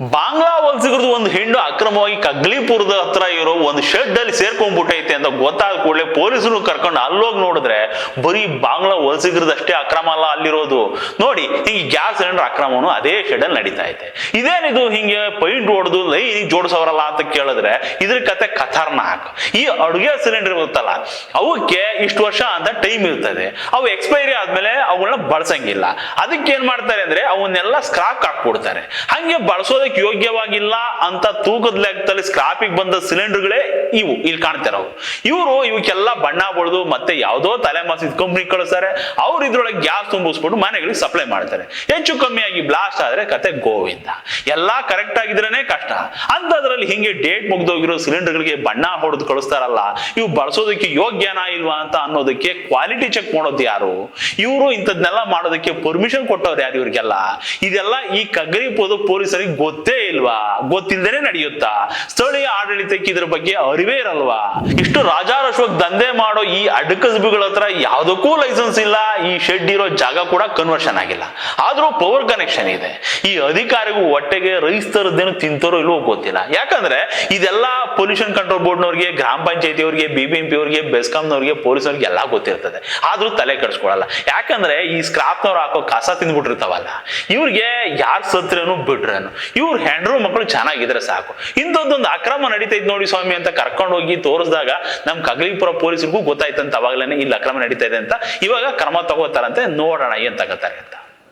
ಬಾಂಗ್ಲಾ ವಲಸಿಗರದು ಒಂದು ಹೆಣ್ಣು ಅಕ್ರಮವಾಗಿ ಕಗ್ಲಿಪುರದ ಹತ್ರ ಇರೋ ಒಂದು ಶೆಡ್ ಅಲ್ಲಿ ಸೇರ್ಕೊಂಡ್ಬಿಟ್ಟೈತೆ ಅಂತ ಗೊತ್ತಾದ ಕೂಡಲೇ ಪೊಲೀಸರು ಕರ್ಕೊಂಡು ಅಲ್ಲೋಗಿ ನೋಡಿದ್ರೆ ಬರೀ ಬಾಂಗ್ಲಾ ವಲಸಿಗರದಷ್ಟೇ ಅಕ್ರಮ ಅಲ್ಲ ಅಲ್ಲಿರೋದು. ನೋಡಿ, ಹಿಂಗೆ ಗ್ಯಾಸ್ ಸಿಲಿಂಡರ್ ಅಕ್ರಮನು ಅದೇ ಶೆಡ್ ಅಲ್ಲಿ ನಡೀತಾ ಐತೆ. ಇದೇನಿದು ಹಿಂಗೆ ಪೈಂಟ್ ಹೊಡೆದು ಲೈನ್ ಜೋಡಿಸೋರಲ್ಲ ಅಂತ ಕೇಳಿದ್ರೆ ಇದ್ರ ಕತೆ ಖತರ್ನಾಕ್. ಈ ಅಡುಗೆ ಸಿಲಿಂಡರ್ ಇರುತ್ತಲ್ಲ, ಅವಕ್ಕೆ ಇಷ್ಟು ವರ್ಷ ಅಂತ ಟೈಮ್ ಇರ್ತದೆ. ಅವು ಎಕ್ಸ್ಪೈರಿ ಆದ್ಮೇಲೆ ಅವುಗಳನ್ನ ಬಳಸಂಗಿಲ್ಲ. ಅದಕ್ಕೆ ಏನ್ ಮಾಡ್ತಾರೆ ಅಂದ್ರೆ ಅವನ್ನೆಲ್ಲ ಸ್ಕ್ರಾಪ್ ಹಾಕ್ಬಿಡ್ತಾರೆ. ಹಂಗೆ ಬಳಸೋದಕ್ಕೆ ಯೋಗ್ಯವಾಗಿಲ್ಲ ಅಂತ ತೂಕದ ಲೆಕ್ಕದಲ್ಲಿ ಸ್ಕ್ರಾಪಿಗೆ ಬಂದ ಸಿಲಿಂಡರ್ಗಳೇ ಇವು ಇಲ್ಲಿ ಕಾಣ್ತಿರೋವು. ಇವಕ್ಕೆಲ್ಲ ಬಣ್ಣ ಬಳಿದು ಮತ್ತೆ ಯಾವ್ದೋ ತಲೆಮಾಸಿದ ಕಂಪ್ನಿ ಕಳಿಸ್ತಾರೆ. ಅವ್ರು ಇದ್ರೊಳಗೆ ಗ್ಯಾಸ್ ತುಂಬಿಸ್ಬಿಟ್ಟು ಮನೆಗಳಿಗೆ ಸಪ್ಲೈ ಮಾಡ್ತಾರೆ. ಹೆಚ್ಚು ಕಮ್ಮಿಯಾಗಿ ಬ್ಲಾಸ್ಟ್ ಆದ್ರೆ ಕತೆ ಗೋವಿಂದ. ಎಲ್ಲಾ ಕರೆಕ್ಟ್ ಆಗಿದ್ರೇನೆ ಕಷ್ಟ ಅಂತದ್ರಲ್ಲಿ ಹಿಂಗೆ ಡೇಟ್ ಮುಗ್ದೋಗಿರೋ ಸಿಲಿಂಡರ್ಗಳಿಗೆ ಬಣ್ಣ ಹೊಡೆದು ಕಳಿಸ್ತಾರಲ್ಲ, ಇವು ಬಳಸೋದಕ್ಕೆ ಯೋಗ್ಯನಾ ಇಲ್ವಾ ಅಂತ ಅನ್ನೋದಕ್ಕೆ ಕ್ವಾಲಿಟಿ ಚೆಕ್ ಮಾಡೋದು ಯಾರು? ಇವರು ಇಂಥದ್ನೆಲ್ಲ ಮಾಡೋದಕ್ಕೆ ಪರ್ಮಿಷನ್ ಕೊಟ್ಟವ್ರು ಯಾರು ಇವ್ರಿಗೆಲ್ಲ? ಇದೆಲ್ಲ ಈ ಕಗ್ರಿಪುರದ ಪೊಲೀಸರಿಗೆ ಗೊತ್ತೇ ಇಲ್ವಾ? ಗೊತ್ತಿಲ್ಲದೇನೆ ನಡೆಯುತ್ತಾ? ಸ್ಥಳೀಯ ಆಡಳಿತಕ್ಕೆ ಇದ್ರ ಬಗ್ಗೆ ಅರಿವೇ ಇರಲ್ವಾ? ಇಷ್ಟು ರಾಜಾರೋಷವಾಗಿ ದಂಧೆ ಮಾಡೋ ಈ ಅಡ್ಕಸಬಿಗಳ ಹತ್ರ ಯಾವ್ದಕ್ಕೂ ಲೈಸೆನ್ಸ್ ಇಲ್ಲ. ಈ ಶೆಡ್ ಇರೋ ಜಾಗ ಕೂಡ ಕನ್ವರ್ಷನ್ ಆಗಿಲ್ಲ. ಆದ್ರೂ ಪವರ್ ಕನೆಕ್ಷನ್ ಇದೆ. ಈ ಅಧಿಕಾರಿಗೂ ಹೊಟ್ಟೆಗೆ ರೈಸ್ ತರದ್ದೇನು ತಿಂತಾರೋ ಇಲ್ವೋ ಗೊತ್ತಿಲ್ಲ. ಯಾಕಂದ್ರೆ ಇದೆಲ್ಲ ಪೊಲ್ಯೂಷನ್ ಕಂಟ್ರೋಲ್ ಬೋರ್ಡ್ನವ್ರಿಗೆ, ಗ್ರಾಮ ಪಂಚಾಯತಿ ಅವರಿಗೆ, BBMP ಅವರಿಗೆ, ಬೆಸ್ಕಾಂನವ್ರಿಗೆ, ಪೊಲೀಸವ್ರಿಗೆ ಎಲ್ಲ ಗೊತ್ತಿರ್ತದೆ. ಆದ್ರೂ ತಲೆ ಕೆಡಿಸ್ಕೊಳಲ್ಲ. ಯಾಕಂದ್ರೆ ಈ ಸ್ಕ್ರಾಪ್ನವ್ರು ಹಾಕೋ ಕಸ ತಿಂದ್ಬಿಟ್ಟಿರ್ತಾವಲ್ಲ, ಇವ್ರಿಗೆ ಯಾರು ಸತ್ರೇನು ಬಿಟ್ರೇನು, ಇವ್ರ ಹೆಂಡ್ರು ಮಕ್ಕಳು ಚೆನ್ನಾಗಿದ್ರೆ ಸಾಕು. ಇಂಥದ್ದೊಂದು ಅಕ್ರಮ ನಡೀತೈತೆ ನೋಡಿ ಸ್ವಾಮಿ ಅಂತ ಕರ್ಕೊಂಡು ಹೋಗಿ ತೋರಿಸಿದಾಗ ನಮ್ ಕಗ್ಲಿಪುರ ಪೊಲೀಸರಿಗೂ ಗೊತ್ತಾಯ್ತಂತ ಅವಾಗಲೇ ಇಲ್ಲಿ ಅಕ್ರಮ ನಡೀತಾ ಇದೆ ಅಂತ. ಇವಾಗ ಕ್ರಮ ತಗೋತಾರಂತೆ, ನೋಡೋಣ ಏನ್ ತಗೋತಾರೆ ಅಂತ.